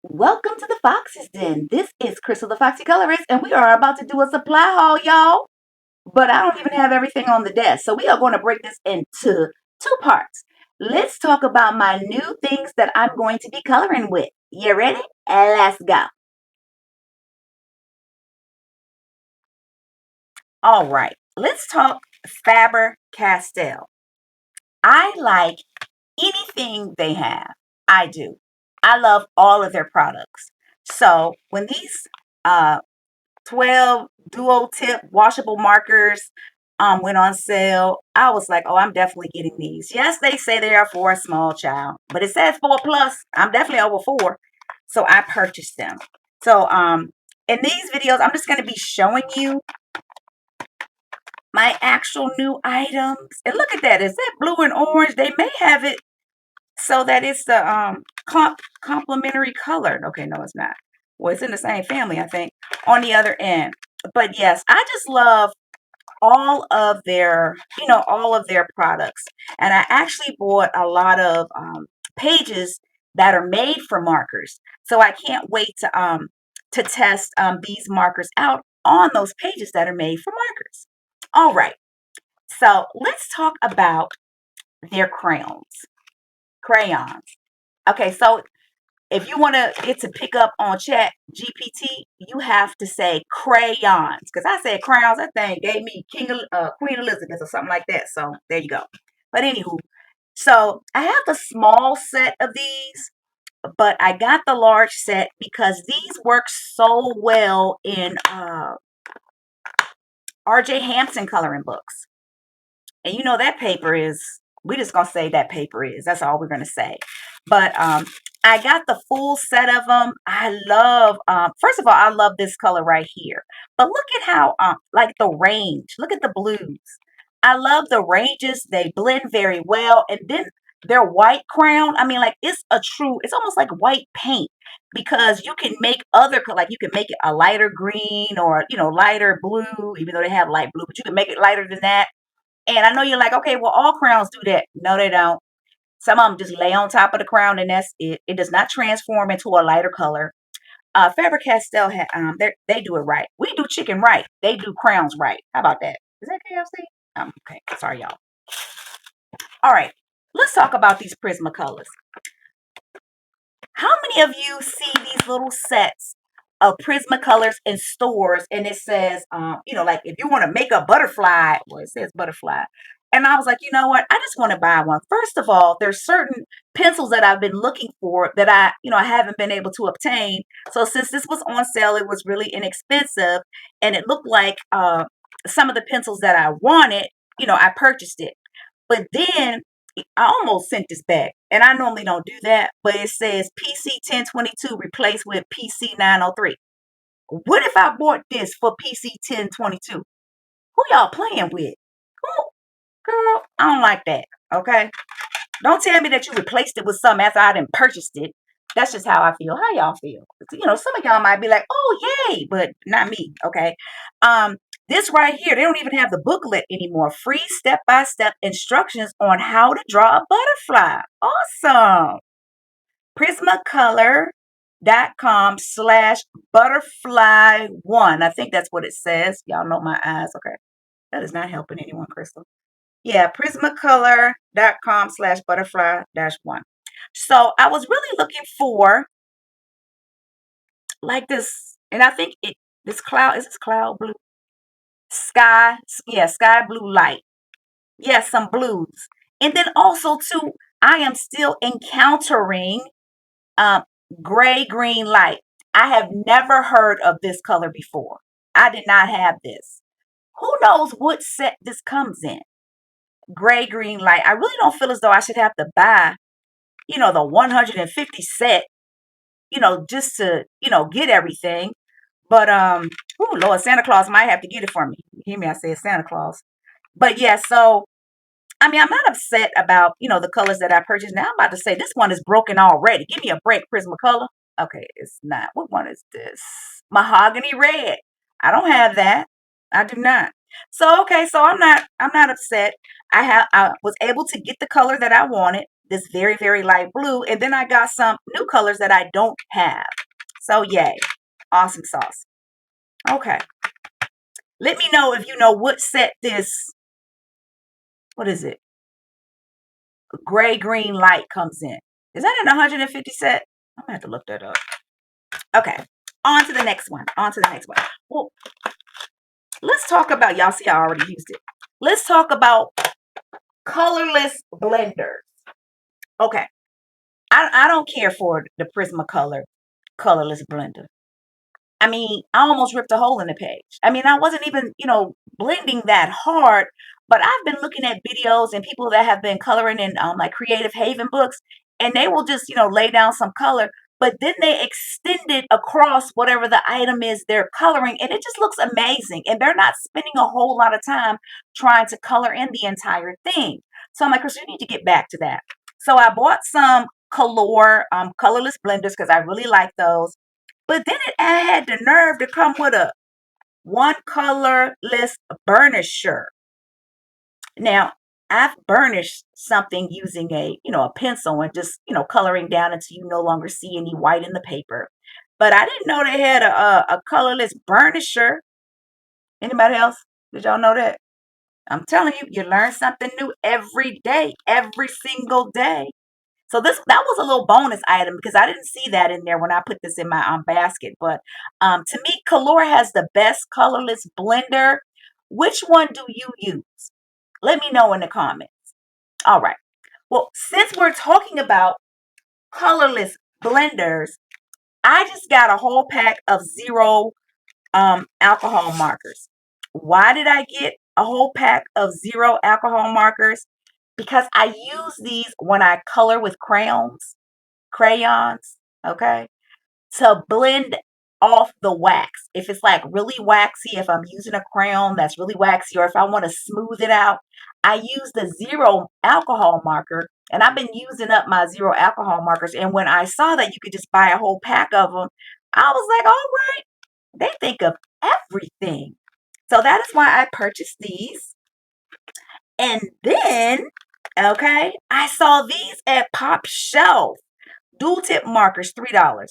Welcome to the Fox's Den. This is Crystal the Foxy Colorist, and we are about to do a supply haul, y'all. But I don't even have everything on the desk, so we are going to break this into two parts. Let's talk about my new things that I'm going to be coloring with. You ready? Let's go. All right, let's talk Faber Castell. I like anything they have. I do. I love all of their products. So when these 12 duo tip washable markers went on sale, I was like, oh, I'm definitely getting these. Yes, they say they are for a small child, but it says 4 plus. I'm definitely over 4. So I purchased them. So in these videos, I'm just going to be showing you my actual new items. And look at that. Is that blue and orange? They may have it so that it's the complementary color. Okay, no, it's not. Well, it's in the same family, I think, on the other end. But yes, I just love all of their, all of their products. And I actually bought a lot of pages that are made for markers. So I can't wait to test these markers out on those pages that are made for markers. All right. So let's talk about their crayons. Okay, so if you want it to pick up on Chat GPT, you have to say crayons. Because I said crayons, that thing gave me Queen Elizabeth or something like that. So there you go. But anywho, so I have the small set of these, but I got the large set because these work so well in RJ Hampson coloring books. And you know that paper is, we're just going to say that paper is. That's all we're going to say. But I got the full set of them. I love, first of all, I love this color right here. But look at how, like the range. Look at the blues. I love the ranges. They blend very well. And then their white crown, I mean, like it's almost like white paint because you can make like you can make it a lighter green or, lighter blue, even though they have light blue, but you can make it lighter than that. And I know you're like, okay, well, all crowns do that. No, they don't. Some of them just lay on top of the crown and that's it. It does not transform into a lighter color. Faber-Castell, they do it right. We do chicken right. They do crowns right. How about that? Is that KFC? Okay, sorry, y'all. All right, let's talk about these Prismacolors. How many of you see these little sets of Prismacolors in stores and it says, like if you want to make a butterfly, well, it says butterfly. And I was like, you know what? I just want to buy one. First of all, there's certain pencils that I've been looking for that I haven't been able to obtain. So since this was on sale, it was really inexpensive and it looked like some of the pencils that I wanted, I purchased it. But then I almost sent this back, and I normally don't do that, but it says PC 1022 replaced with PC 903. What if I bought this for PC 1022? Who y'all playing with? Who? Girl, I don't like that. Okay? Don't tell me that you replaced it with something after I didn't purchased it. That's just how I feel. How y'all feel? Some of y'all might be like, "Oh, yay," but not me. Okay. This right here, they don't even have the booklet anymore. Free step-by-step instructions on how to draw a butterfly. Awesome. Prismacolor.com/butterfly1. I think that's what it says. Y'all know my eyes. Okay. That is not helping anyone, Crystal. Yeah, prismacolor.com/butterfly-1. So I was really looking for like this, and I think this cloud, is this cloud blue? Sky, yeah, sky blue light. Yes, some blues. And then also too, I am still encountering um gray green light. I have never heard of this color before. I did not have this. Who knows what set this comes in? Gray green light. I really don't feel as though I should have to buy, the 150 set, just to, get everything. But oh Lord, Santa Claus might have to get it for me. You hear me? I said Santa Claus. But yeah, so I mean, I'm not upset about, the colors that I purchased. Now I'm about to say this one is broken already. Give me a break, Prismacolor. Okay, it's not. What one is this? Mahogany red. I don't have that. I do not. So okay, so I'm not upset. I was able to get the color that I wanted. this very, very light blue. And then I got some new colors that I don't have. So yay. Awesome sauce. Okay. Let me know if you know what set this, what is it? Gray, green light comes in. Is that an 150 set? I'm gonna have to look that up. Okay. On to the next one. On to the next one. Well, let's talk about, y'all see I already used it. Let's talk about colorless blenders. Okay. I don't care for the Prismacolor colorless blender. I mean, I almost ripped a hole in the page. I mean, I wasn't even, blending that hard, but I've been looking at videos and people that have been coloring in like Creative Haven books, and they will just, lay down some color, but then they extend it across whatever the item is they're coloring, and it just looks amazing. And they're not spending a whole lot of time trying to color in the entire thing. So I'm like, Chris, you need to get back to that. So I bought some colorless blenders because I really like those. But then it had the nerve to come with a one colorless burnisher. Now, I've burnished something using a pencil and just, coloring down until you no longer see any white in the paper. But I didn't know they had a colorless burnisher. Anybody else? Did y'all know that? I'm telling you, you learn something new every day, every single day. So that was a little bonus item because I didn't see that in there when I put this in my basket. But to me, Color has the best colorless blender. Which one do you use? Let me know in the comments. All right. Well, since we're talking about colorless blenders, I just got a whole pack of zero alcohol markers. Why did I get a whole pack of zero alcohol markers? Because I use these when I color with crayons, okay, to blend off the wax. If it's like really waxy, if I'm using a crayon that's really waxy, or if I want to smooth it out, I use the zero alcohol marker. And I've been using up my zero alcohol markers. And when I saw that you could just buy a whole pack of them, I was like, all right, they think of everything. So that is why I purchased these. And then, okay, I saw these at Pop Shelf. Dual tip markers, $3.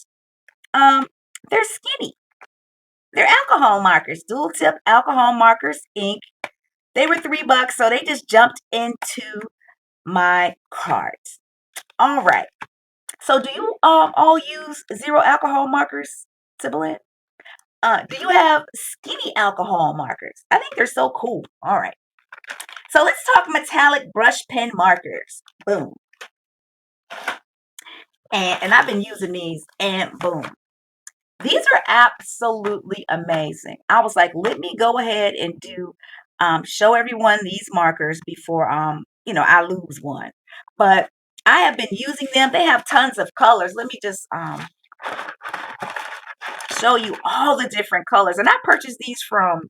Um, they're skinny. They're alcohol markers, dual tip alcohol markers, ink. They were $3, so they just jumped into my cart. All right. So do you all use zero alcohol markers to blend? Do you have skinny alcohol markers? I think they're so cool. All right. So let's talk metallic brush pen markers. Boom. And I've been using these, and boom. These are absolutely amazing. I was like, let me go ahead and show everyone these markers before I lose one. But I have been using them. They have tons of colors. Let me just show you all the different colors. And I purchased these from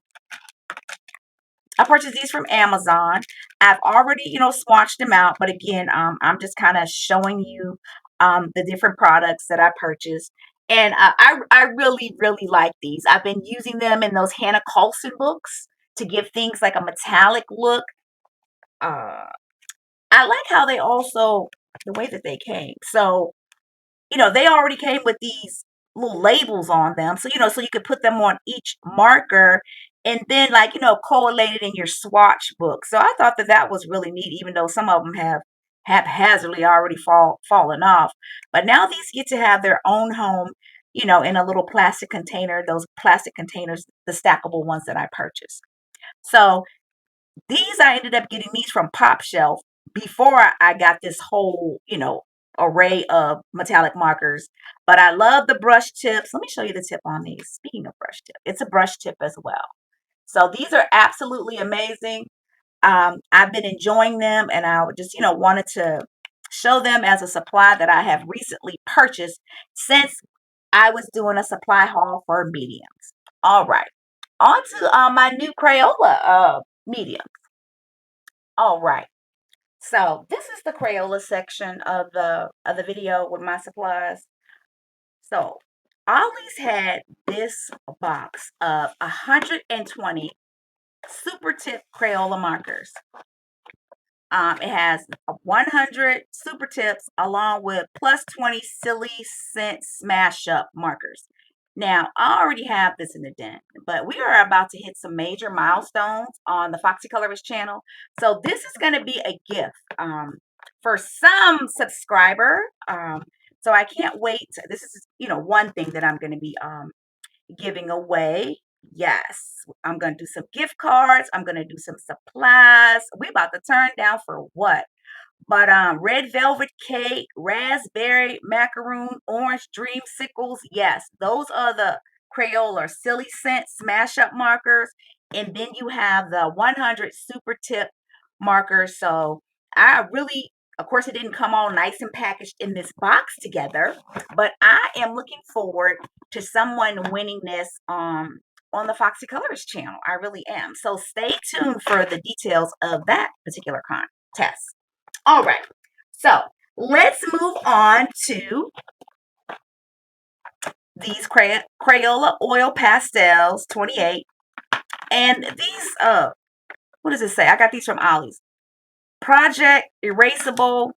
Amazon. I've already, swatched them out, but again, I'm just kind of showing you the different products that I purchased. And I really, really like these. I've been using them in those Hannah Coulson books to give things like a metallic look. Uh, I like how they also, the way that they came. So they already came with these little labels on them. So, so you could put them on each marker and then like, correlate it in your swatch book. So I thought that that was really neat, even though some of them have haphazardly already fallen off. But now these get to have their own home, in a little plastic container, those plastic containers, the stackable ones that I purchased. So these, I ended up getting these from Pop Shelf before I got this whole, array of metallic markers. But I love the brush tips. Let me show you the tip on these. Speaking of brush tip, it's a brush tip as well. So these are absolutely amazing. I've been enjoying them, and I just, wanted to show them as a supply that I have recently purchased since I was doing a supply haul for mediums. All right. On to my new Crayola medium. All right. So this is the Crayola section of the video with my supplies. So Ollie's had this box of 120 super tip Crayola markers. It has 100 super tips along with plus 20 silly scent smash up markers. Now, I already have this in the den, but we are about to hit some major milestones on the Foxy Colorist channel. So this is going to be a gift for some subscriber. So I can't wait. This is, one thing that I'm going to be giving away. Yes, I'm going to do some gift cards. I'm going to do some supplies. We about to turn down for what? But red velvet cake, raspberry macaroon, orange dreamsicles. Yes, those are the Crayola silly scent smash up markers. And then you have the 100 super tip markers. So I really, of course, it didn't come all nice and packaged in this box together, but I am looking forward to someone winning this on the Foxy Colors channel. I really am. So stay tuned for the details of that particular contest. All right, so let's move on to these Crayola Oil Pastels 28. And these, what does it say? I got these from Ollie's. Project Erasable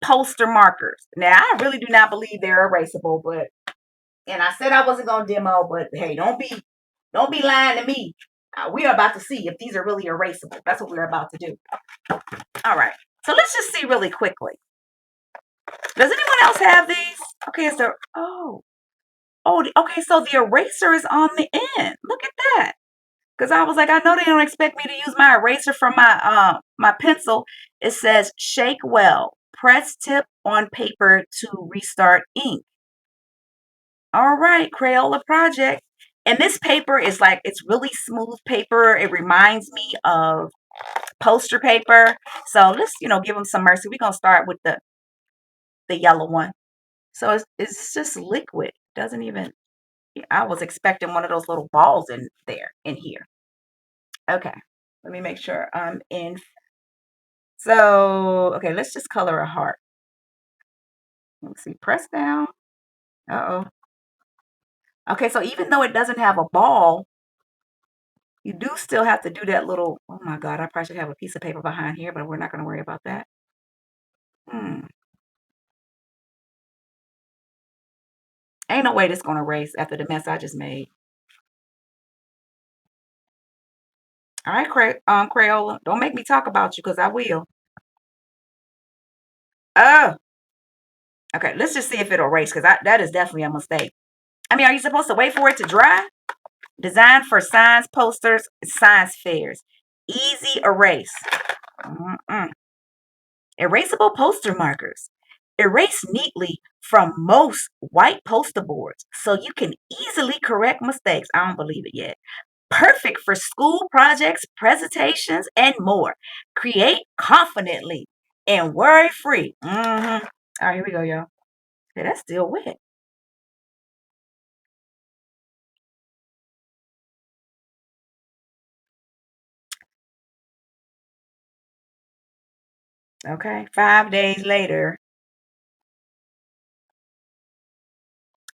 Poster Markers. Now, I really do not believe they're erasable, but, and I said I wasn't going to demo, but hey, don't be lying to me. We are about to see if these are really erasable. That's what we're about to do. All right, so let's just see really quickly. Does anyone else have these? Okay, is there, okay, so the eraser is on the end. Look at that. Because I was like, I know they don't expect me to use my eraser from my pencil. It says shake well. Press tip on paper to restart ink. All right, Crayola project. And this paper is like, it's really smooth paper. It reminds me of poster paper. So let's, give them some mercy. We're going to start with the yellow one. So it's just liquid. Doesn't even, I was expecting one of those little balls in here. Okay, let me make sure I'm in. So, okay, let's just color a heart. Let's see, press down. Uh-oh. Okay, so even though it doesn't have a ball, you do still have to do that little, oh my God, I probably should have a piece of paper behind here, but we're not going to worry about that. Ain't no way this going to erase after the mess I just made. All right, Crayola, don't make me talk about you because I will. Oh, okay, let's just see if it'll erase because that is definitely a mistake. I mean, are you supposed to wait for it to dry? Designed for science posters, science fairs. Easy erase. Erasable poster markers. Erase neatly from most white poster boards so you can easily correct mistakes. I don't believe it yet. Perfect for school projects, presentations, and more. Create confidently and worry-free. All right, here we go, y'all. Yeah, that's still wet. Okay, 5 days later.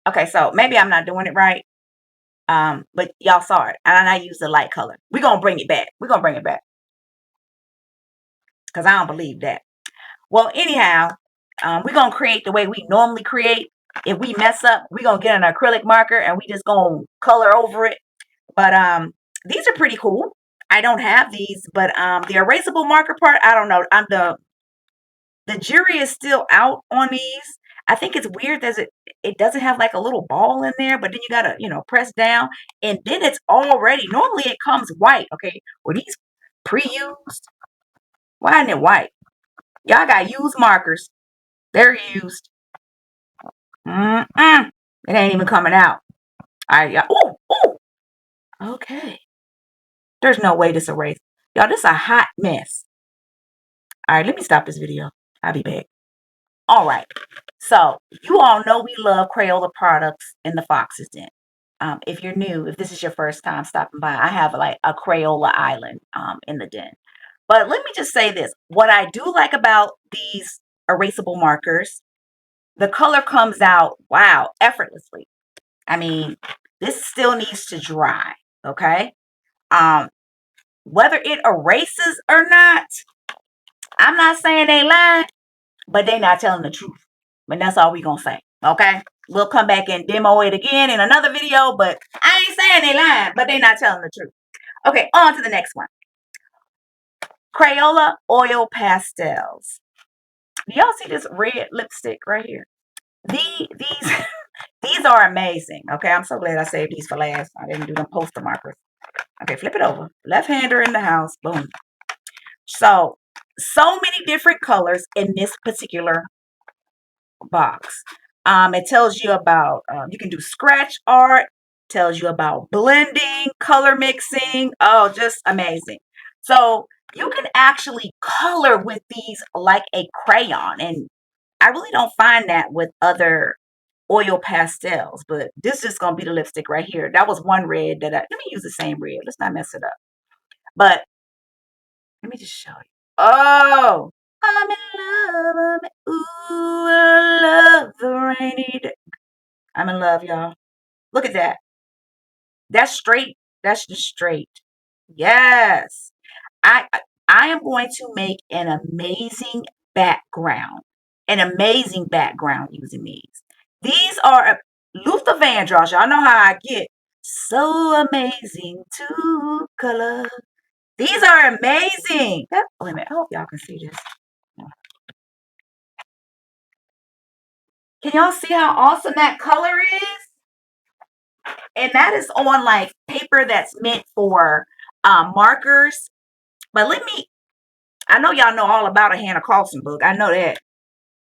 Okay, so maybe I'm not doing it right. But y'all saw it. And I used the light color. We're going to bring it back. We're going to bring it back. Because I don't believe that. Well, anyhow, we're going to create the way we normally create. If we mess up, we're going to get an acrylic marker and we just going to color over it. But these are pretty cool. I don't have these, but the erasable marker part, I don't know. The jury is still out on these. I think it's weird that it doesn't have like a little ball in there, but then you gotta, press down and then it's already, normally it comes white. Okay, were these pre-used? Why isn't it white? Y'all got used markers. They're used. It ain't even coming out. All right, y'all. Ooh. Okay. There's no way this erase. Y'all, this is a hot mess. All right, let me stop this video. I'll be back. All right. So you all know we love Crayola products in the Fox's Den. If you're new, if this is your first time stopping by, I have like a Crayola island in the den. But let me just say this. What I do like about these erasable markers, the color comes out, wow, effortlessly. I mean, this still needs to dry, okay? Whether it erases or not, I'm not saying they lying, but they not telling the truth. But that's all we gonna say. Okay? We'll come back and demo it again in another video, but I ain't saying they lying, but they not telling the truth. Okay, on to the next one. Crayola Oil Pastels. Do y'all see this red lipstick right here? These these are amazing. Okay, I'm so glad I saved these for last. I didn't do them poster markers. Okay, flip it over. Left-hander in the house. Boom. So many different colors in this particular box. It tells you about, you can do scratch art, tells you about blending, color mixing. Oh, just amazing. So you can actually color with these like a crayon. And I really don't find that with other oil pastels, but this is going to be the lipstick right here. That was one red that let me use the same red. Let's not mess it up. But let me just show you. Oh, I'm in love. Ooh, I love the rainy day. I'm in love, y'all. Look at that. That's straight. That's just straight. Yes. I I am going to make an amazing background. An amazing background using these. These are Luther Vandross. Y'all know how I get. So amazing to color. These are amazing. Wait a minute. I hope y'all can see this. Can y'all see how awesome that color is? And that is on like paper that's meant for markers. But I know y'all know all about a Hannah Carlson book. I know that.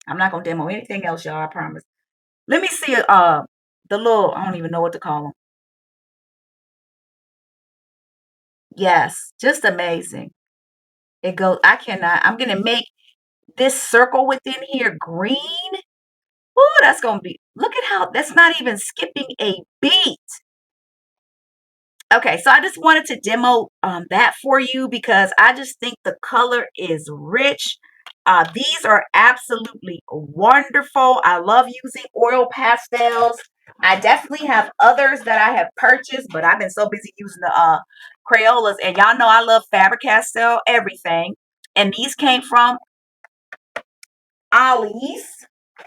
I'm not going to demo anything else, y'all. I promise. Let me see the little, I don't even know what to call them. Yes, just amazing. It goes, I'm going to make this circle within here green. Oh, that's going to be, look at how, that's not even skipping a beat. Okay, so I just wanted to demo that for you because I just think the color is rich. These are absolutely wonderful. I love using oil pastels. I definitely have others that I have purchased, but I've been so busy using the Crayolas. And y'all know I love Faber-Castell everything. And these came from Ollie's.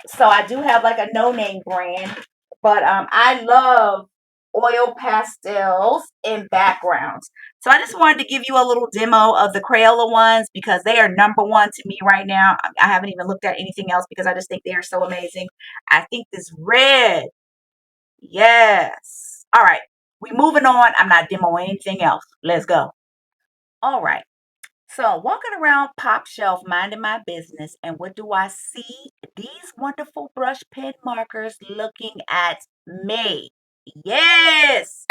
So I do have like a no-name brand, but I love oil pastels and backgrounds. So I just wanted to give you a little demo of the Crayola ones because they are number one to me right now. I haven't even looked at anything else because I just think they are so amazing. I think this red, yes. All right, we moving on. I'm not demoing anything else. Let's go. All right. So, walking around Pop Shelf, minding my business, and what do I see? These wonderful brush pen markers looking at me. Yes!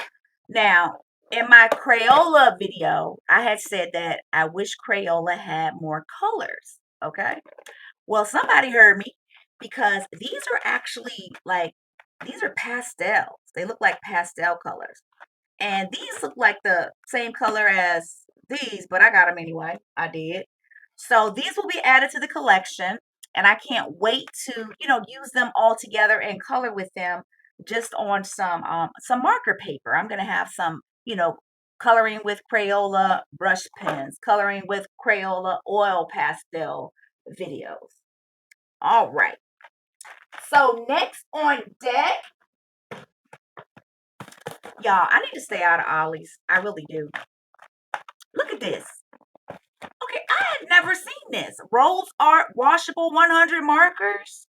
Now, in my Crayola video, I had said that I wish Crayola had more colors. Okay? Well, somebody heard me because these are actually like, these are pastels. They look like pastel colors. And these look like the same color as these, but I got them anyway. I did. So these will be added to the collection. And I can't wait to, use them all together and color with them just on some marker paper. I'm gonna have some, coloring with Crayola brush pens, coloring with Crayola oil pastel videos. All right. So next on deck, y'all, I need to stay out of Ollie's. I really do. Look at this. Okay, I had never seen this. Rose Art Washable 100 Markers.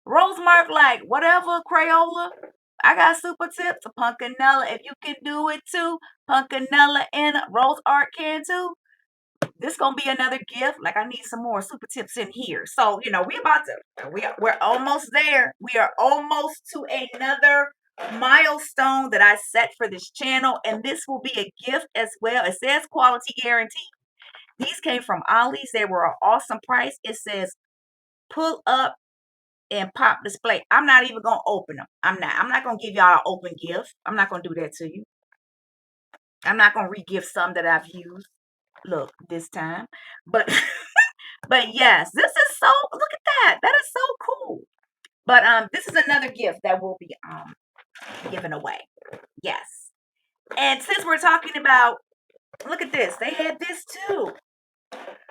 Rose Mark, like, whatever, Crayola. I got super tips. A Punkanella, if you can do it too. Punkanella and Rose Art can too. This gonna be another gift. Like, I need some more super tips in here. So, we're almost there. We are almost to another milestone that I set for this channel. And this will be a gift as well. It says quality guarantee. These came from Ollie's. They were an awesome price. It says pull up and pop display. I'm not even gonna open them. I'm not gonna give y'all an open gift. I'm not gonna do that to you. I'm not gonna re-gift some that I've used. Look, this time. But but yes, this is so, look at that. That is so cool. But this is another gift that will be given away. Yes. And since we're talking about, look at this. They had this too.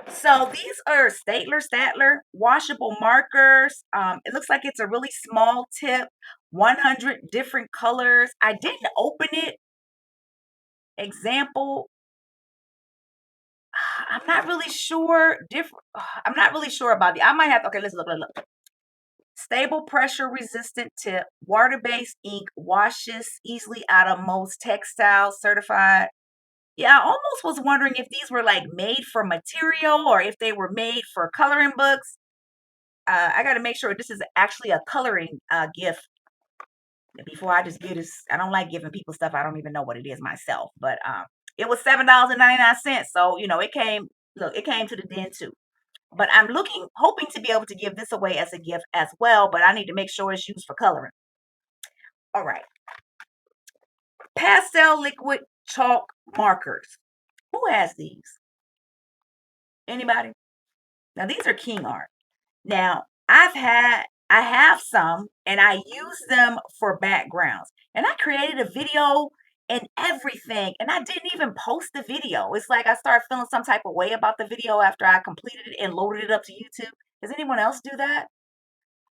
So these are Statler washable markers. It looks like it's a really small tip, 100 different colors. I didn't open it. Example, I'm not really sure. I'm not really sure about the. I might have. Okay, let's look. Stable pressure resistant tip, water-based ink, washes easily out of most textiles, certified. Yeah, I almost was wondering if these were like made for material or if they were made for coloring books. I got to make sure this is actually a coloring gift before I just get this. I don't like giving people stuff I don't even know what it is myself. But it was $7.99. So, it came, look, it came to the den too. But I'm hoping to be able to give this away as a gift as well. But I need to make sure it's used for coloring. All right. Pastel liquid chalk markers. Who has these? Anybody? Now, these are King art. Now, I have some and I use them for backgrounds. And I created a video and everything, and I didn't even post the video. It's like I started feeling some type of way about the video after I completed it and loaded it up to YouTube. Does anyone else do that?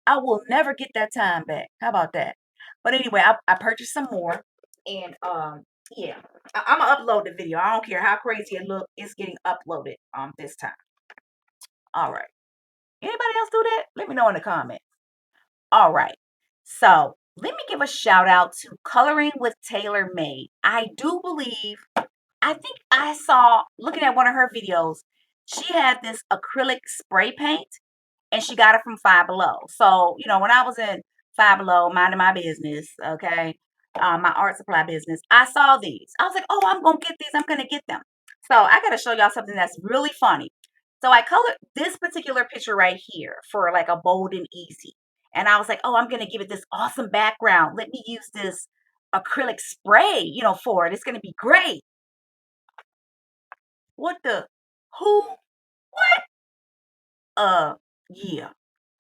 I will never get that time back. How about that? But anyway, I purchased some more, and yeah, I'm gonna upload the video. I don't care how crazy it look. It's getting uploaded this time. All right. Anybody else do that? Let me know in the comments. All right. So let me give a shout out to Coloring with Taylor Made. I do believe, I think I saw, looking at one of her videos, she had this acrylic spray paint and she got it from Five Below. So, when I was in Five Below, minding my business, okay, my art supply business, I saw these. I was like, oh, I'm going to get these. I'm going to get them. So I got to show y'all something that's really funny. So I colored this particular picture right here for like a bold and easy. And I was like, oh, I'm going to give it this awesome background. Let me use this acrylic spray, for it. It's going to be great. What the? Who? Yeah.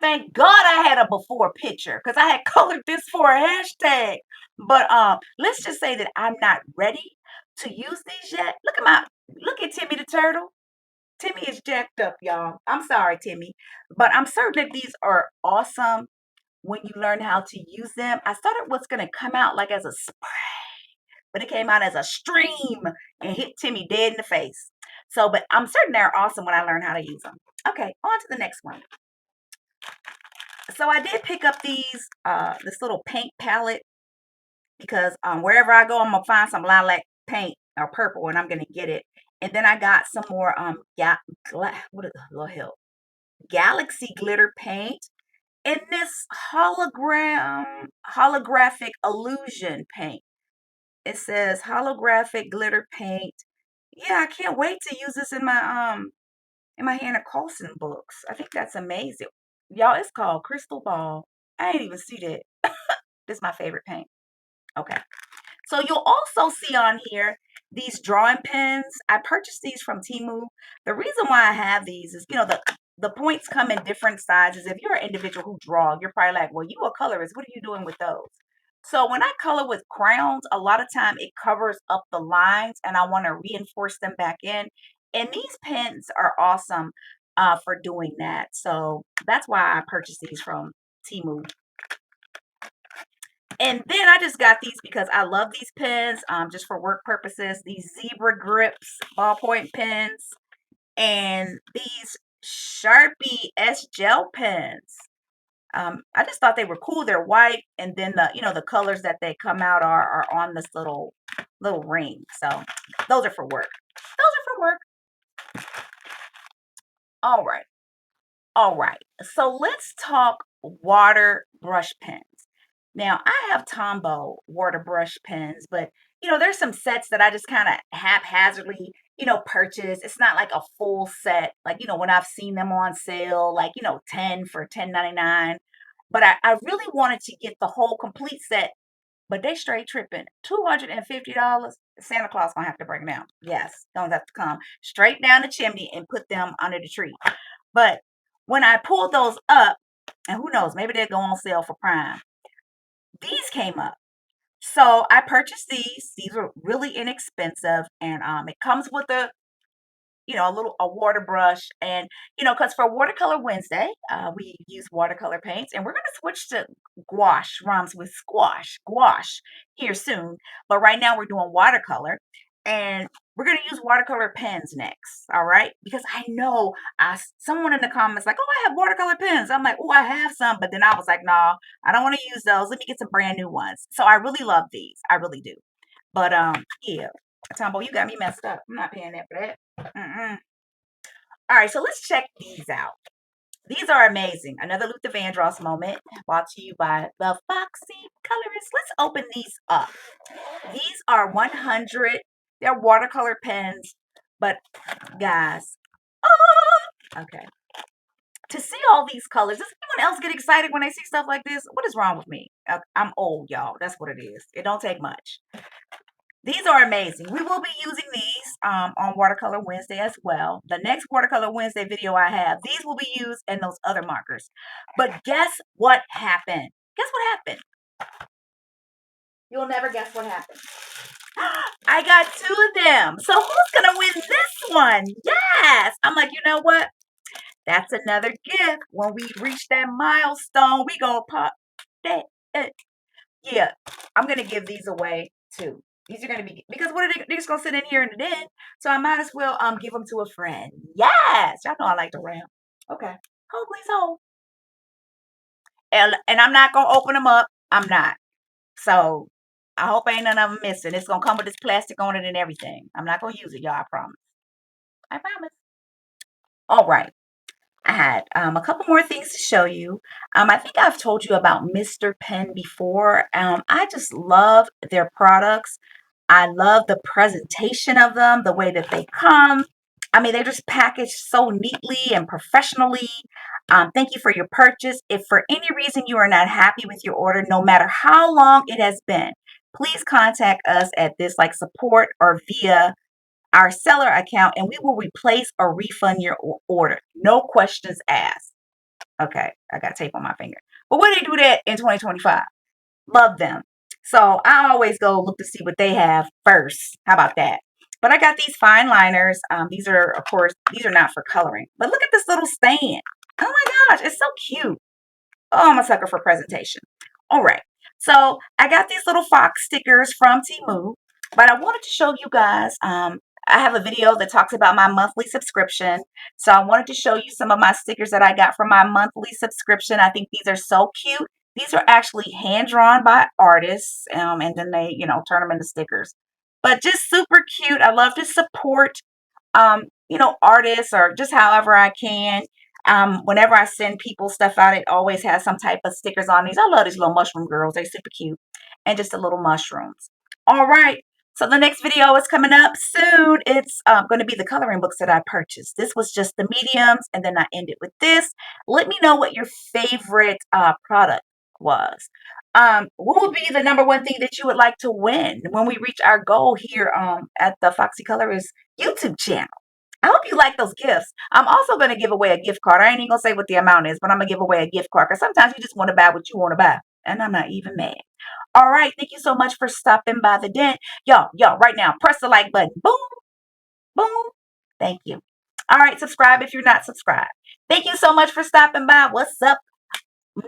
Thank God I had a before picture because I had colored this for a hashtag. But let's just say that I'm not ready to use these yet. Look at Timmy the turtle. Timmy is jacked up, y'all. I'm sorry, Timmy. But I'm certain that these are awesome when you learn how to use them. I started what's gonna come out like as a spray, but it came out as a stream and hit Timmy dead in the face. So, but I'm certain they're awesome when I learn how to use them. Okay, on to the next one. So I did pick up this little paint palette because wherever I go, I'm gonna find some lilac paint or purple, and I'm gonna get it. And then I got some more what is little help galaxy glitter paint and this holographic illusion paint. It says holographic glitter paint. Yeah, I can't wait to use this in my Hannah Colson books. I think that's amazing. Y'all, it's called Crystal Ball. I didn't even see that. This is my favorite paint. Okay. So you'll also see on here these drawing pens. I purchased these from Temu. The reason why I have these is, the points come in different sizes. If you're an individual who draws, you're probably like, well, you a colorist. What are you doing with those? So when I color with crayons, a lot of time it covers up the lines and I want to reinforce them back in. And these pens are awesome for doing that. So that's why I purchased these from Temu. And then I just got these because I love these pens just for work purposes. These Zebra Grips ballpoint pens and these Sharpie S gel pens. I just thought they were cool. They're white, and then the colors that they come out are on this little ring. So those are for work. Those are for work. All right. All right. So let's talk water brush pens. Now, I have Tombow water brush pens, but there's some sets that I just kind of haphazardly, purchase. It's not like a full set, like, when I've seen them on sale, like, 10 for 10.99. But I really wanted to get the whole complete set, but they straight tripping. $250. Santa Claus gonna have to bring them out. Yes, don't have to come straight down the chimney and put them under the tree. But when I pulled those up, and who knows, maybe they'll go on sale for Prime. These came up. So I purchased these. These were really inexpensive, and it comes with a water brush, and because for Watercolor Wednesday, we use watercolor paints, and we're gonna switch to gouache, rhymes with squash, gouache here soon. But right now we're doing watercolor, and we're gonna use watercolor pens next. All right, because I know someone in the comments like, oh, I have watercolor pens. I'm like, oh, I have some, but then I was like, no, I don't want to use those. Let me get some brand new ones. So I really love these. I really do. But yeah, Tombo, you got me messed up. I'm not paying that for that. All right, so let's check these out. These are amazing. Another Luther Vandross moment brought to you by the Foxy Colorist. Let's open these up. These are 100. They're watercolor pens, but guys, okay. To see all these colors, does anyone else get excited when they see stuff like this? What is wrong with me? I'm old, y'all. That's what it is. It don't take much. These are amazing. We will be using these on Watercolor Wednesday as well. The next Watercolor Wednesday video I have, these will be used in those other markers. But guess what happened? Guess what happened? You'll never guess what happened. I got 2 of them. So who's going to win this one? Yes. I'm like, you know what? That's another gift. When we reach that milestone, we going to pop that. Yeah, I'm going to give these away too. These are going to be, because what are they're just going to sit in here in the den. So I might as well give them to a friend. Yes. Y'all know I like to ramp. Okay. Hold, please hold. And I'm not going to open them up. I'm not. So I hope ain't none of them missing. It's going to come with this plastic on it and everything. I'm not going to use it, y'all. I promise. I promise. All right. I had a couple more things to show you. I think I've told you about Mr. Pen before. I just love their products. I love the presentation of them, the way that they come. I mean, they're just packaged so neatly and professionally. Thank you for your purchase. If for any reason you are not happy with your order, no matter how long it has been, please contact us at this like support or via our seller account, and we will replace or refund your order. No questions asked. Okay, I got tape on my finger. But when they do that in 2025, love them. So I always go look to see what they have first. How about that? But I got these fine liners. These are, of course, these are not for coloring. But look at this little stand. Oh my gosh, it's so cute. Oh, I'm a sucker for presentation. All right. So I got these little fox stickers from Temu, but I wanted to show you guys. I have a video that talks about my monthly subscription. So I wanted to show you some of my stickers that I got from my monthly subscription. I think these are so cute. These are actually hand drawn by artists, and then they, turn them into stickers. But just super cute. I love to support, artists or just however I can. Whenever I send people stuff out, it always has some type of stickers on these. I love these little mushroom girls. They're super cute. And just the little mushrooms. All right. So the next video is coming up soon. It's going to be the coloring books that I purchased. This was just the mediums, and then I ended with this. Let me know what your favorite product was. What would be the number one thing that you would like to win when we reach our goal here at the Foxy Colorist YouTube channel? I hope you like those gifts. I'm also going to give away a gift card. I ain't even going to say what the amount is, but I'm going to give away a gift card because sometimes you just want to buy what you want to buy. And I'm not even mad. All right. Thank you so much for stopping by the den. Y'all, right now, press the like button. Boom, boom. Thank you. All right. Subscribe if you're not subscribed. Thank you so much for stopping by. What's up,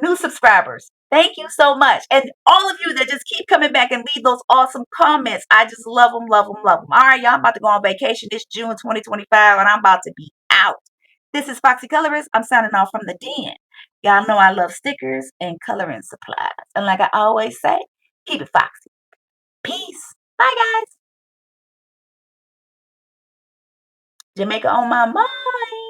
new subscribers? Thank you so much. And all of you that just keep coming back and leave those awesome comments. I just love them, love them, love them. All right, y'all, I'm about to go on vacation this June 2025, and I'm about to be out. This is Foxy Colorist. I'm signing off from the den. Y'all know I love stickers and coloring supplies. And like I always say, keep it foxy. Peace. Bye, guys. Jamaica on my mind.